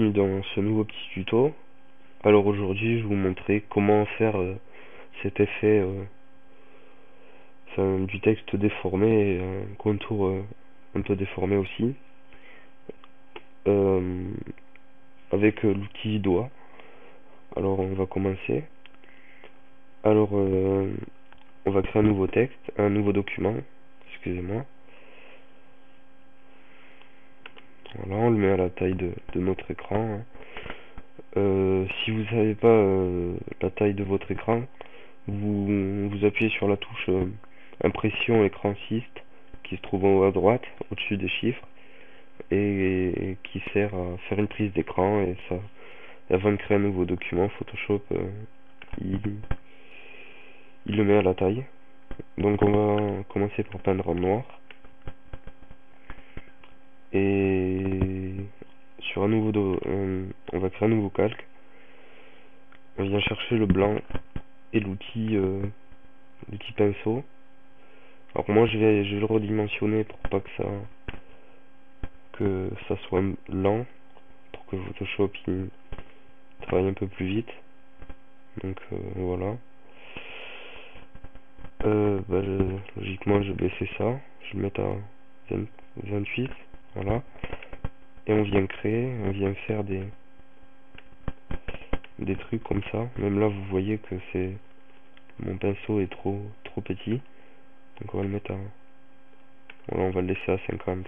bienvenue dans ce nouveau petit tuto. Alors aujourd'hui je vais vous montrer comment faire cet effet du texte déformé et un contour un peu déformé aussi euh, avec l'outil doigt. Alors on va commencer. Alors on va créer un nouveau texte, un nouveau document, excusez-moi. Voilà, on le met à la taille de notre écran. Si vous savez pas la taille de votre écran, vous appuyez sur la touche impression écran 6 qui se trouve en haut à droite, au-dessus des chiffres, et qui sert à faire une prise d'écran. Et ça, avant de créer un nouveau document, Photoshop il, il le met à la taille. Donc on va commencer par peindre en noir. Et sur un nouveau on va créer un nouveau calque. On vient chercher le blanc et l'outil pinceau. Alors moi je vais le redimensionner pour pas que ça soit lent, pour que Photoshop il travaille un peu plus vite. Donc voilà. Logiquement je vais baisser ça, je vais mettre à 28, voilà. Et on vient faire des trucs comme ça. Même là vous voyez que mon pinceau est trop petit. Donc on va le mettre à, voilà, on va le laisser à 50.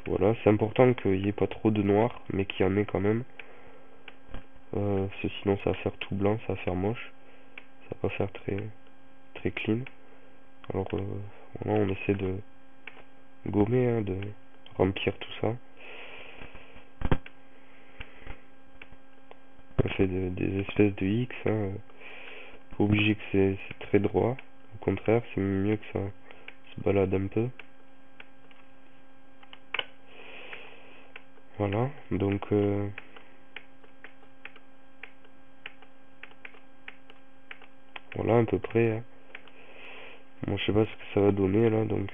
Voilà, c'est important qu'il n'y ait pas trop de noir, mais qu'il y en ait quand même. Parce que sinon ça va faire tout blanc, ça va faire moche. Ça va pas faire très clean. Alors voilà, on essaie de gommer, hein, de remplir tout ça. On fait des espèces de X, hein. Pas obligé que c'est très droit. Au contraire, c'est mieux que ça se balade un peu. Voilà, donc voilà à peu près, hein. Bon, je sais pas ce que ça va donner là, donc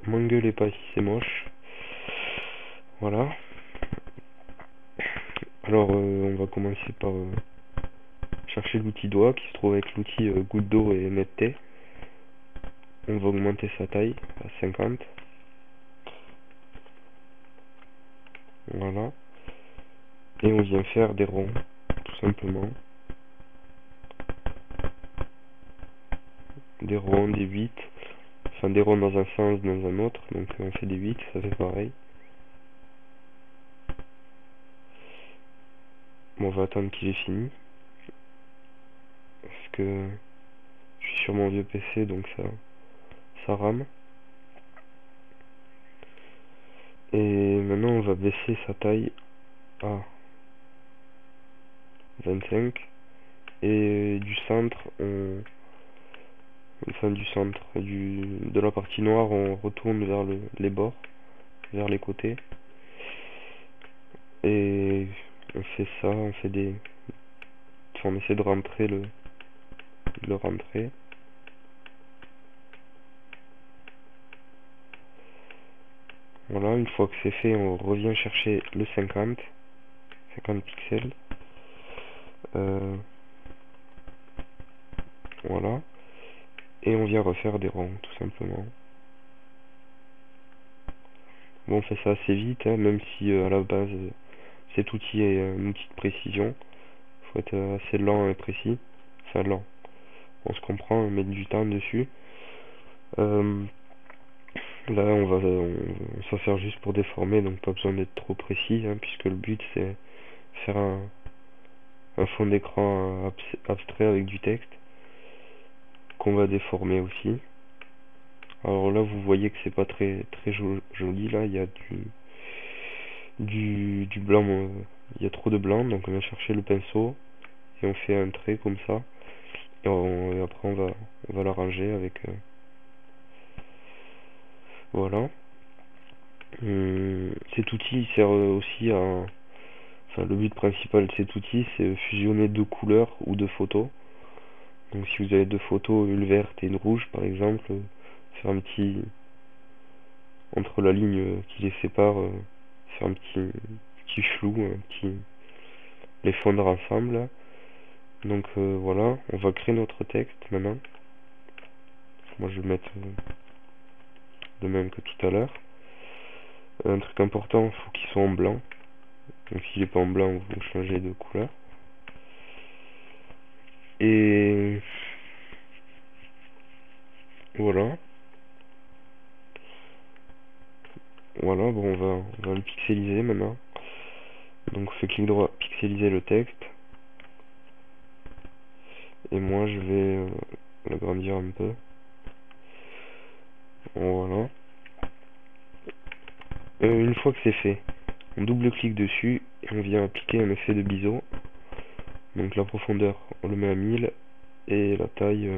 m'engueulez pas si c'est moche. Voilà. Alors on va commencer par chercher l'outil doigt qui se trouve avec l'outil goutte d'eau et netteté. On va augmenter sa taille à 50. Voilà. Et on vient faire des ronds, tout simplement. Des ronds, des 8. Enfin des ronds dans un sens, dans un autre. Donc on fait des 8, ça fait pareil. Bon, on va attendre qu'il ait fini. Parce que je suis sur mon vieux PC, donc ça rame. Et maintenant on va baisser sa taille à 25. Et du centre, de la partie noire, on retourne vers les bords, vers les côtés. Et on fait ça, on essaie de rentrer de le rentrer. Voilà, une fois que c'est fait, on revient chercher le 50 pixels. Voilà. Et on vient refaire des ronds, tout simplement. Bon, on fait ça assez vite, hein, même si à la base, cet outil est un outil de précision. Faut être assez lent et précis. Enfin, lent. On se comprend, on met du temps dessus. Là, on va faire juste pour déformer, donc pas besoin d'être trop précis, hein, puisque le but c'est faire un fond d'écran abstrait avec du texte qu'on va déformer aussi. Alors là, vous voyez que c'est pas très joli. Là, il y a du blanc, il y a trop de blanc, donc on va chercher le pinceau et on fait un trait comme ça. Et après, on va l'arranger avec. Voilà. Cet outil sert aussi à. Enfin, le but principal de cet outil, c'est fusionner deux couleurs ou deux photos. Donc si vous avez deux photos, une verte et une rouge par exemple, faire un petit entre la ligne qui les sépare, faire un petit flou, un petit les fondre ensemble là. Donc voilà, on va créer notre texte maintenant. Moi je vais mettre le même que tout à l'heure. Un truc important, il faut qu'il soit en blanc. Donc s'il n'est pas en blanc, vous changez de couleur. Et voilà. Voilà, bon on va le pixeliser maintenant. Donc on fait clic droit, pixeliser le texte. Et moi je vais l'agrandir un peu. Voilà. Une fois que c'est fait, on double-clique dessus et on vient appliquer un effet de biseau. Donc la profondeur, on le met à 1000 et la taille,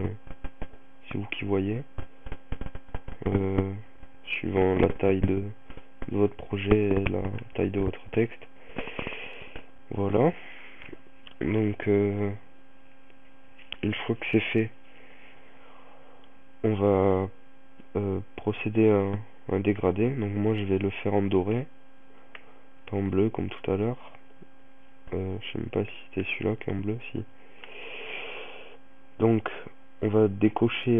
c'est vous qui voyez. Suivant la taille de votre projet et la taille de votre texte. Voilà. Donc une fois que c'est fait, on va procéder à un dégradé. Donc moi je vais le faire en doré, pas en bleu comme tout à l'heure. Je sais même pas si c'était celui-là qui est en bleu, si. Donc on va décocher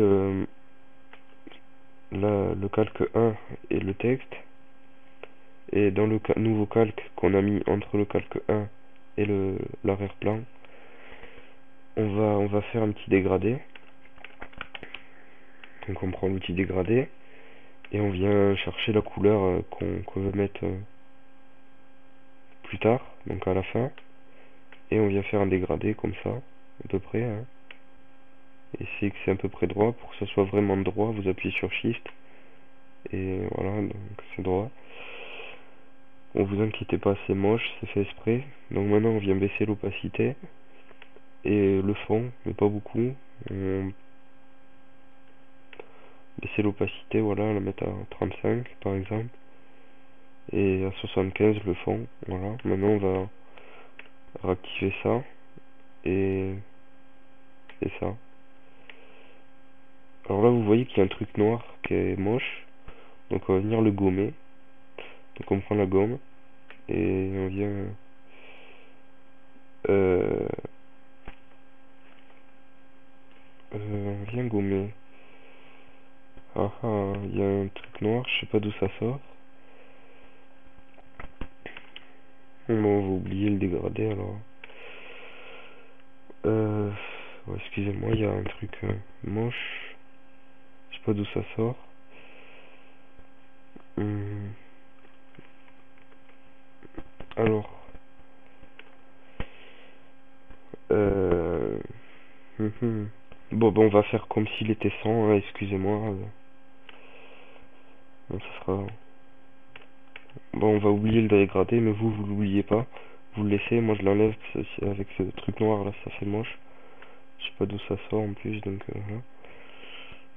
le calque 1 et le texte. Et dans le nouveau calque qu'on a mis entre le calque 1 et l'arrière-plan, on va faire un petit dégradé. Donc on prend l'outil dégradé et on vient chercher la couleur qu'on veut mettre plus tard, donc à la fin. Et on vient faire un dégradé comme ça, à peu près. Hein. Et c'est que c'est à peu près droit. Pour que ça soit vraiment droit, vous appuyez sur Shift. Et voilà, donc c'est droit. Bon, vous inquiétez pas, c'est moche, c'est fait exprès. Donc maintenant on vient baisser l'opacité. Et le fond, mais pas beaucoup. On baisser l'opacité, voilà, la mettre à 35 par exemple. Et à 75 le fond, voilà. Maintenant on va réactiver ça. Et ça. Alors là vous voyez qu'il y a un truc noir qui est moche. Donc on va venir le gommer. Donc on prend la gomme. Et on vient... on vient gommer. Ah ah, il y a un truc noir, je sais pas d'où ça sort. Bon, on va oublier le dégradé alors. Ouais, excusez-moi, il y a un truc moche. Je sais pas d'où ça sort. Alors. Bon, on va faire comme s'il était 100, hein, excusez-moi. Bon, ça sera... Bon, on va oublier le dégradé, mais vous l'oubliez pas. Vous le laissez, moi je l'enlève, avec ce truc noir là, ça fait moche. Je sais pas d'où ça sort en plus, donc voilà.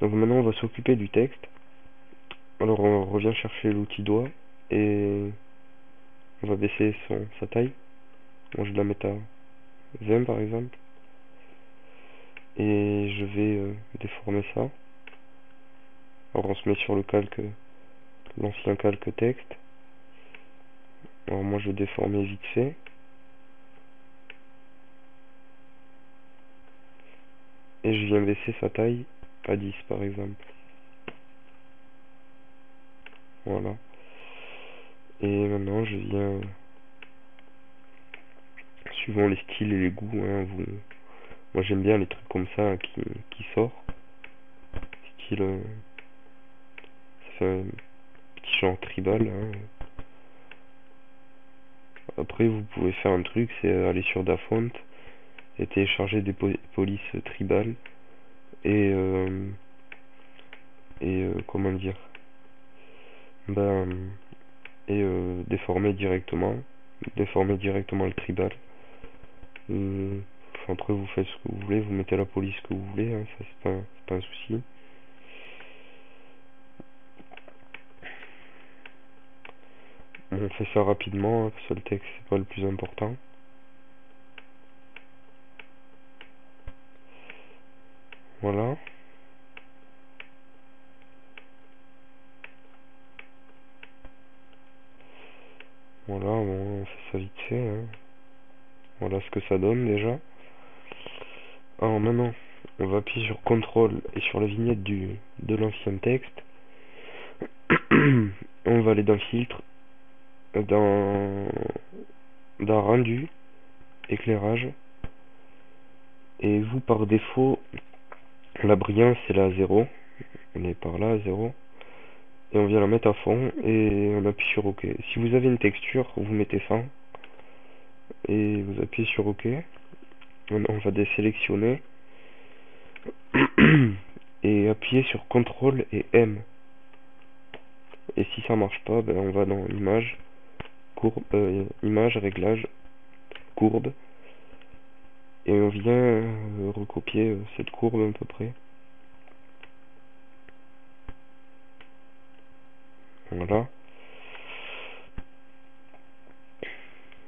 Donc maintenant on va s'occuper du texte. Alors on revient chercher l'outil doigt et on va baisser sa taille. Moi je vais la mettre à 20 par exemple. Et je vais déformer ça. Alors on se met sur le calque, l'ancien calque texte. Alors moi je vais déformer vite fait. Et je viens baisser sa taille à 10 par exemple. Voilà. Et maintenant je viens, suivant les styles et les goûts, hein, moi j'aime bien les trucs comme ça qui sortent. Style, ça fait un petit genre tribal. Hein. Après vous pouvez faire un truc, c'est aller sur Dafont et télécharger des polices tribales et comment dire, et déformer directement le tribal. Après vous faites ce que vous voulez, vous mettez la police que vous voulez, hein, ça c'est pas un souci. On fait ça rapidement, hein, parce que le texte c'est pas le plus important. Voilà. Voilà, bon, on fait ça vite fait, hein. Voilà ce que ça donne déjà. Alors maintenant, on va appuyer sur CTRL et sur la vignette de l'ancien texte. On va aller dans filtre, dans rendu, éclairage. Et vous, par défaut, la brillance c'est la 0. On est par là à 0. Et on vient la mettre à fond et on appuie sur OK. Si vous avez une texture, vous mettez 100 et vous appuyez sur OK. Maintenant, on va désélectionner et appuyer sur CTRL et M. Et si ça marche pas, ben on va dans image, courbe, image, réglage, courbe, et on vient recopier cette courbe à peu près. Voilà.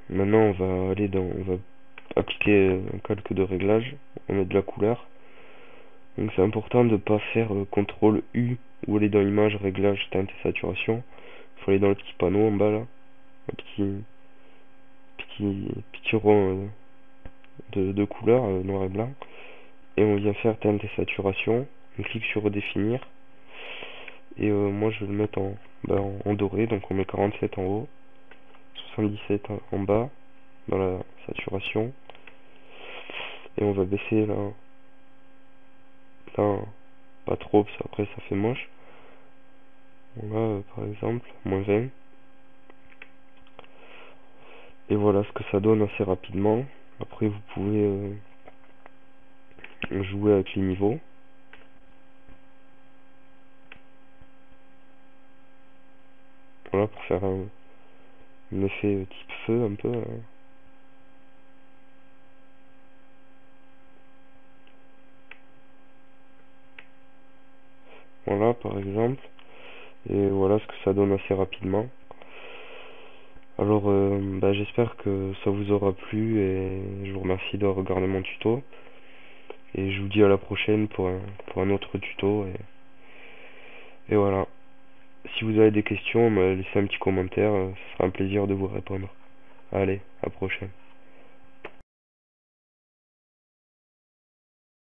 Maintenant on va aller on va appliquer un calque de réglage, on met de la couleur. Donc c'est important de ne pas faire CTRL U ou aller dans image, réglage, teinte et saturation. Il faut aller dans le petit panneau en bas là, un petit rond de couleur noir et blanc. Et on vient faire teinte et saturation. On clique sur redéfinir. Et moi je vais le mettre en doré, donc on met 47 en haut, 77 en bas, dans la saturation. Et on va baisser là, pas trop, parce qu'après ça fait moche. Là par exemple, -20. Et voilà ce que ça donne assez rapidement. Après vous pouvez jouer avec les niveaux. Voilà pour faire un effet type feu un peu. Voilà par exemple. Et voilà ce que ça donne assez rapidement. Alors j'espère que ça vous aura plu et je vous remercie de regarder mon tuto. Et je vous dis à la prochaine pour un autre tuto. Et voilà. Si vous avez des questions, laissez un petit commentaire, ce sera un plaisir de vous répondre. Allez, à la prochaine.